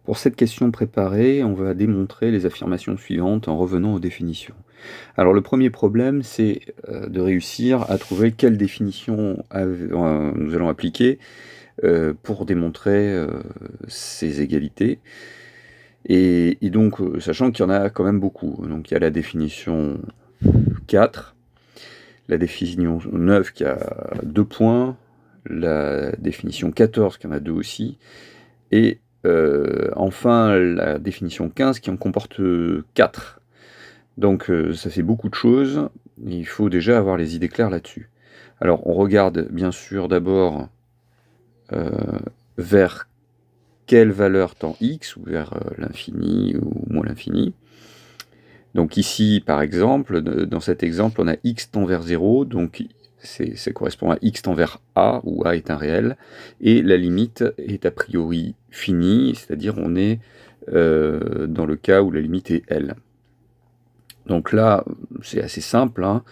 Pour cette question préparée, on va démontrer les affirmations suivantes en revenant aux définitions. Alors le premier problème, c'est de réussir à trouver quelle définition nous allons appliquer pour démontrer ces égalités. Et donc, sachant qu'il y en a quand même beaucoup. Donc il y a la définition 4, la définition 9 qui a 2 points, la définition 14 qui en a 2 aussi, et enfin la définition 15 qui en comporte 4. Donc ça fait beaucoup de choses, il faut déjà avoir les idées claires là-dessus. Alors on regarde bien sûr d'abord vers quelle valeur tend x, ou vers l'infini ou moins l'infini. Donc ici par exemple, dans cet exemple on a x tend vers 0, donc ça correspond à x tend vers a, où a est un réel, et la limite est a priori finie, c'est-à-dire on est dans le cas où la limite est L. Donc là, c'est assez simple, hein.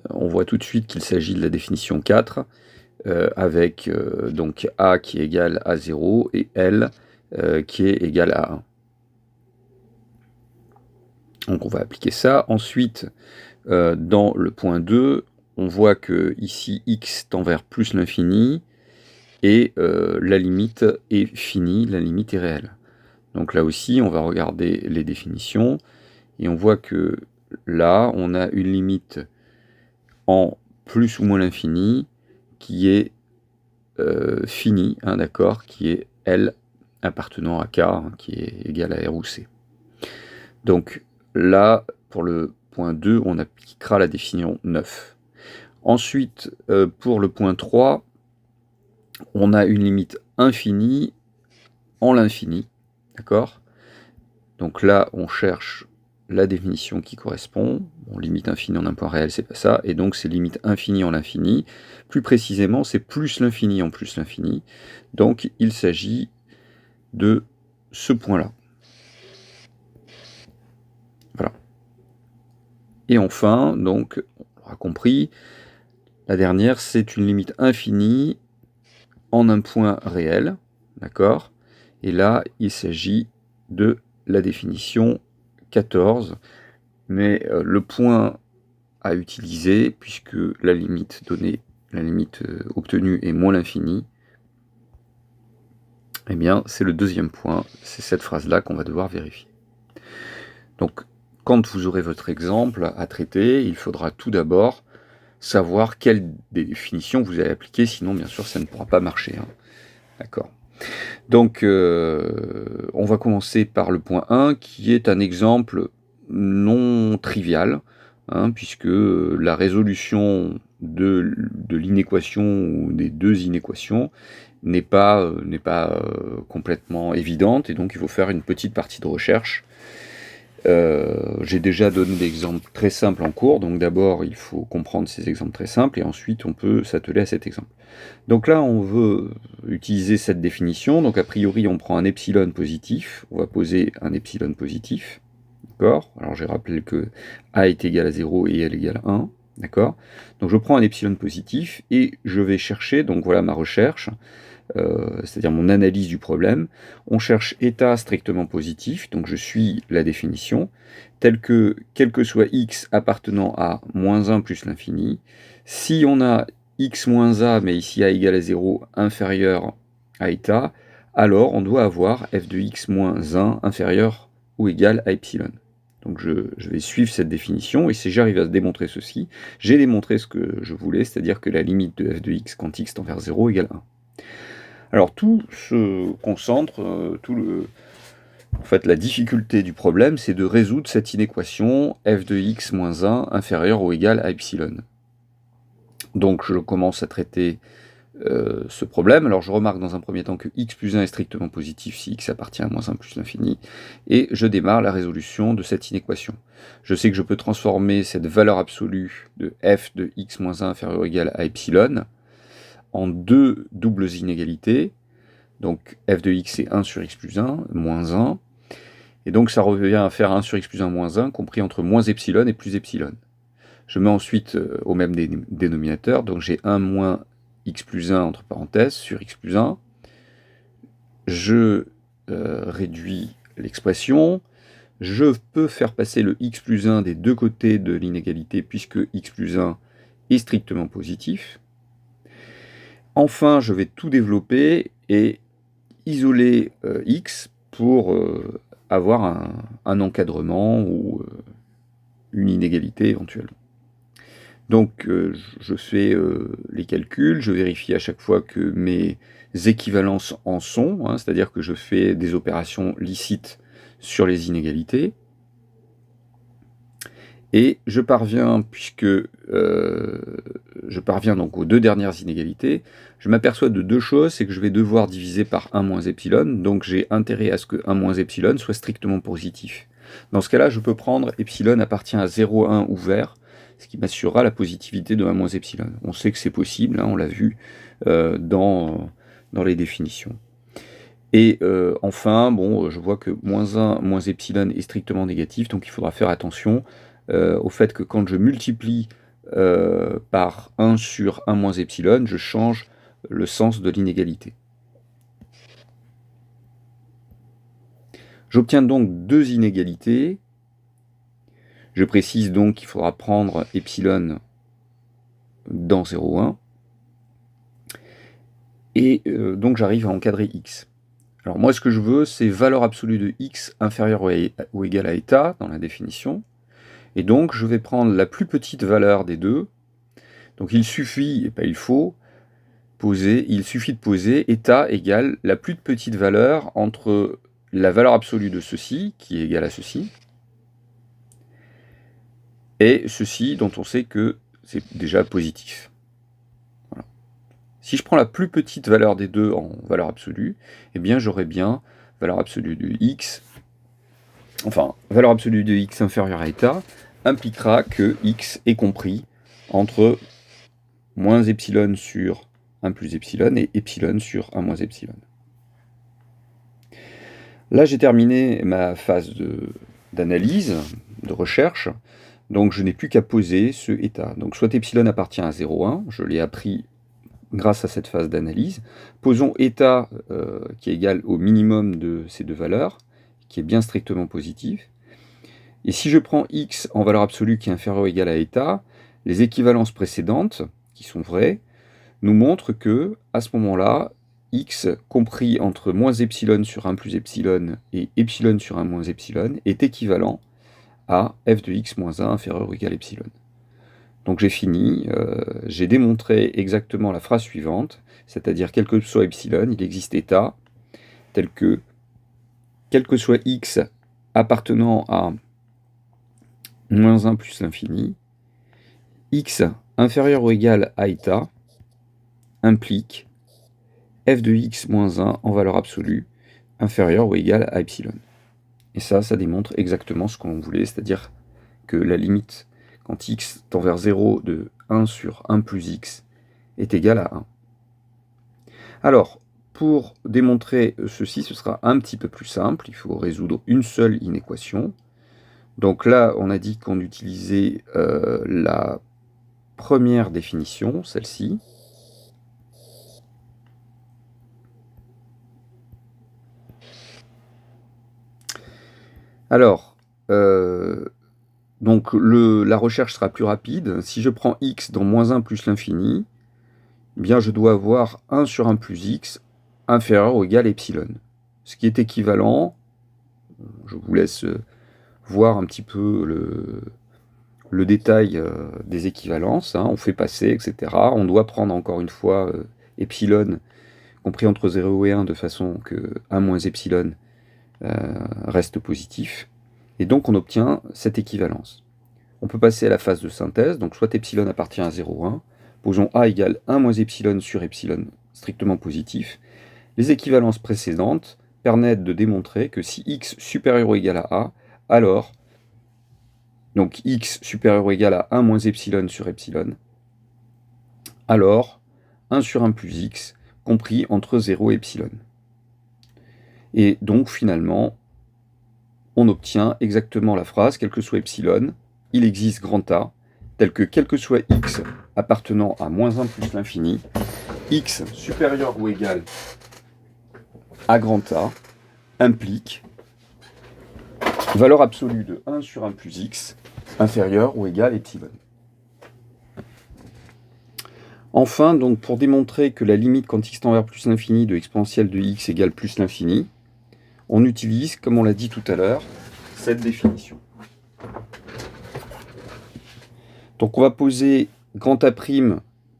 On voit tout de suite qu'il s'agit de la définition 4, avec donc A qui est égal à 0 et L qui est égal à 1. Donc on va appliquer ça. Ensuite, dans le point 2, on voit que ici x tend vers plus l'infini, et la limite est finie, la limite est réelle. Donc là aussi, on va regarder les définitions, et on voit que là, on a une limite en plus ou moins l'infini qui est finie, hein, d'accord, qui est L appartenant à K, hein, qui est égal à R ou C. Donc là, pour le point 2, on appliquera la définition 9. Ensuite, pour le point 3, on a une limite infinie en l'infini, d'accord. Donc là, on cherche la définition qui correspond. Bon, limite infinie en un point réel, c'est pas ça. Et donc, c'est limite infinie en l'infini. Plus précisément, c'est plus l'infini en plus l'infini. Donc, il s'agit de ce point-là. Voilà. Et enfin, donc, on aura compris, la dernière, c'est une limite infinie en un point réel. D'accord. Et là, il s'agit de la définition 14. Mais le point à utiliser, puisque la limite donnée, la limite obtenue est moins l'infini, eh bien c'est le deuxième point, c'est cette phrase-là qu'on va devoir vérifier. Donc quand vous aurez votre exemple à traiter, il faudra tout d'abord savoir quelle définition vous allez appliquer, sinon bien sûr ça ne pourra pas marcher, hein. D'accord. Donc on va commencer par le point 1, qui est un exemple non trivial, hein, puisque la résolution de l'inéquation ou des deux inéquations n'est pas complètement évidente, et donc il faut faire une petite partie de recherche. J'ai déjà donné des exemples très simples en cours, donc d'abord il faut comprendre ces exemples très simples, et ensuite on peut s'atteler à cet exemple. Donc là on veut utiliser cette définition, donc a priori on prend un epsilon positif, on va poser un epsilon positif, d'accord. Alors j'ai rappelé que A est égal à 0 et L égale 1, d'accord. Donc je prends un epsilon positif, et je vais chercher, donc voilà ma recherche, c'est-à-dire mon analyse du problème. On cherche état strictement positif, donc je suis la définition, telle que, quel que soit x appartenant à moins 1 plus l'infini, si on a x moins a, mais ici a égale à 0, inférieur à état, alors on doit avoir f de x moins 1 inférieur ou égal à epsilon. Donc je vais suivre cette définition, et si j'arrive à démontrer ceci, j'ai démontré ce que je voulais, c'est-à-dire que la limite de f de x quand x tend vers 0 égale 1. Alors tout se concentre, en fait, la difficulté du problème, c'est de résoudre cette inéquation f de x moins 1 inférieur ou égal à epsilon. Donc je commence à traiter ce problème. Alors je remarque dans un premier temps que x plus 1 est strictement positif si x appartient à moins 1 plus l'infini, et je démarre la résolution de cette inéquation. Je sais que je peux transformer cette valeur absolue de f de x moins 1 inférieur ou égal à epsilon en deux doubles inégalités. Donc f de x c'est 1 sur x plus 1, moins 1. Et donc ça revient à faire 1 sur x plus 1 moins 1, compris entre moins epsilon et plus epsilon. Je mets ensuite au même dénominateur, donc j'ai 1 moins x plus 1 entre parenthèses sur x plus 1. Je réduit l'expression. Je peux faire passer le x plus 1 des deux côtés de l'inégalité puisque x plus 1 est strictement positif. Enfin, je vais tout développer et isoler x pour avoir un encadrement ou une inégalité éventuelle. Donc je fais les calculs, je vérifie à chaque fois que mes équivalences en sont, hein, c'est-à-dire que je fais des opérations licites sur les inégalités. Et je parviens, puisque je parviens donc aux deux dernières inégalités, je m'aperçois de deux choses, c'est que je vais devoir diviser par 1 moins epsilon, donc j'ai intérêt à ce que 1 moins epsilon soit strictement positif. Dans ce cas-là, je peux prendre epsilon appartient à 0,1 ouvert, ce qui m'assurera la positivité de 1 moins epsilon. On sait que c'est possible, hein, on l'a vu dans les définitions. Et enfin, bon, je vois que moins 1 moins epsilon est strictement négatif, donc il faudra faire attention au fait que quand je multiplie par 1 sur 1 moins epsilon, je change le sens de l'inégalité. J'obtiens donc deux inégalités. Je précise donc qu'il faudra prendre epsilon dans 0,1. Et donc j'arrive à encadrer x. Alors moi ce que je veux, c'est valeur absolue de x inférieure ou égale à eta dans la définition. Et donc je vais prendre la plus petite valeur des deux. Donc il suffit, et pas il faut, il suffit de poser eta égale la plus petite valeur entre la valeur absolue de ceci, qui est égale à ceci, et ceci dont on sait que c'est déjà positif. Voilà. Si je prends la plus petite valeur des deux en valeur absolue, eh bien j'aurai bien valeur absolue de x, enfin valeur absolue de x inférieure à eta, impliquera que x est compris entre moins epsilon sur 1 plus epsilon et epsilon sur 1 moins epsilon. Là, j'ai terminé ma phase d'analyse, de recherche, donc je n'ai plus qu'à poser ce état. Donc soit epsilon appartient à 0,1, je l'ai appris grâce à cette phase d'analyse. Posons état qui est égal au minimum de ces deux valeurs, qui est bien strictement positif. Et si je prends x en valeur absolue qui est inférieure ou égale à état, les équivalences précédentes, qui sont vraies, nous montrent que, à ce moment-là, x compris entre moins epsilon sur 1 plus epsilon et epsilon sur 1 moins epsilon est équivalent à f de x moins 1 inférieur ou égal à epsilon. Donc j'ai fini, j'ai démontré exactement la phrase suivante, c'est-à-dire quel que soit epsilon, il existe état tel que, quel que soit x appartenant à moins 1 plus l'infini, x inférieur ou égal à état implique f de x moins 1 en valeur absolue inférieure ou égale à epsilon. Et ça démontre exactement ce qu'on voulait, c'est-à-dire que la limite, quand x tend vers 0 de 1 sur 1 plus x, est égale à 1. Alors, pour démontrer ceci, ce sera un petit peu plus simple. Il faut résoudre une seule inéquation. Donc là, on a dit qu'on utilisait la première définition, celle-ci. Alors, donc la recherche sera plus rapide. Si je prends x dans moins 1 plus l'infini, eh bien je dois avoir 1 sur 1 plus x inférieur ou égal à epsilon. Ce qui est équivalent, je vous laisse voir un petit peu le détail des équivalences, hein, on fait passer, etc. On doit prendre encore une fois epsilon compris entre 0 et 1 de façon que 1 moins epsilon reste positif. Et donc on obtient cette équivalence. On peut passer à la phase de synthèse, donc soit epsilon appartient à 0,1, posons a égale 1 moins epsilon sur epsilon strictement positif. Les équivalences précédentes permettent de démontrer que si x supérieur ou égal à a, alors, donc x supérieur ou égal à 1 moins epsilon sur epsilon, alors 1 sur 1 plus x compris entre 0 et epsilon. Et donc finalement, on obtient exactement la phrase, quel que soit epsilon, il existe grand A, tel que quel que soit x appartenant à moins 1 plus l'infini, x supérieur ou égal à grand A, implique valeur absolue de 1 sur 1 plus x inférieur ou égal epsilon. Enfin, donc, pour démontrer que la limite quand x tend vers plus l'infini de exponentielle de x égale plus l'infini, on utilise, comme on l'a dit tout à l'heure, cette définition. Donc on va poser grand A'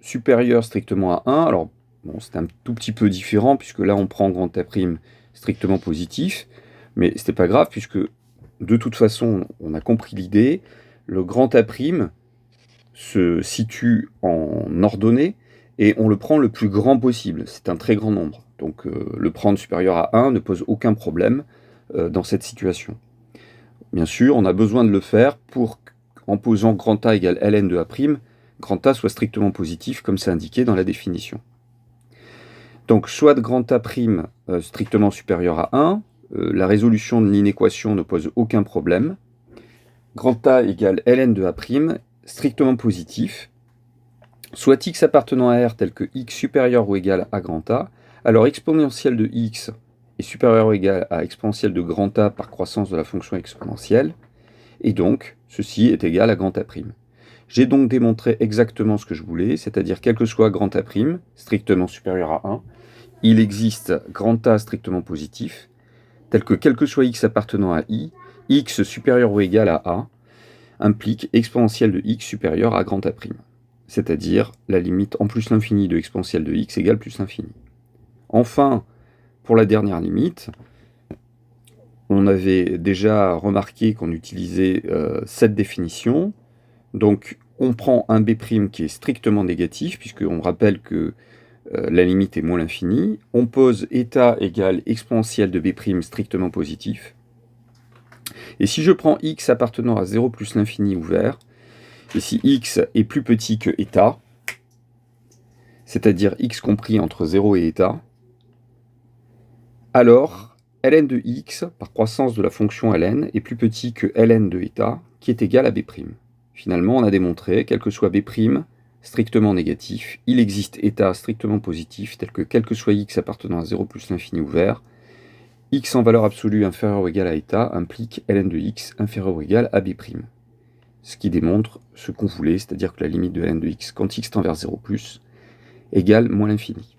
supérieur strictement à 1. Alors, bon, c'est un tout petit peu différent, puisque là on prend grand A' strictement positif, mais ce n'est pas grave, puisque de toute façon, on a compris l'idée. Le grand A' se situe en ordonnée, et on le prend le plus grand possible. C'est un très grand nombre. Donc le prendre supérieur à 1 ne pose aucun problème dans cette situation. Bien sûr, on a besoin de le faire pour qu'en posant grand A égale ln de A', grand A soit strictement positif, comme c'est indiqué dans la définition. Donc, choix de grand A' strictement supérieur à 1, la résolution de l'inéquation ne pose aucun problème. Grand A égale ln de A', strictement positif, soit x appartenant à R tel que x supérieur ou égal à grand A, alors exponentielle de x est supérieur ou égal à exponentielle de grand A par croissance de la fonction exponentielle, et donc ceci est égal à grand A'. J'ai donc démontré exactement ce que je voulais, c'est-à-dire quel que soit grand A', strictement supérieur à 1, il existe grand A strictement positif, tel que quel que soit x appartenant à i, x supérieur ou égal à a, implique exponentielle de x supérieure à grand A', c'est-à-dire la limite en plus l'infini de exponentielle de x égale plus l'infini. Enfin, pour la dernière limite, on avait déjà remarqué qu'on utilisait cette définition. Donc, on prend un b' qui est strictement négatif, puisqu'on rappelle que la limite est moins l'infini. On pose état égale exponentielle de b' strictement positif. Et si je prends x appartenant à 0 plus l'infini ouvert, et si x est plus petit que état, c'est-à-dire x compris entre 0 et état, alors ln de x, par croissance de la fonction ln, est plus petit que ln de état, qui est égal à b'. Finalement, on a démontré, quel que soit b' strictement négatif, il existe état strictement positif, tel que quel que soit x appartenant à 0 plus l'infini ouvert, x en valeur absolue inférieure ou égale à état implique ln de x inférieur ou égal à b'. Ce qui démontre ce qu'on voulait, c'est-à-dire que la limite de ln de x quand x tend vers 0 plus égale moins l'infini.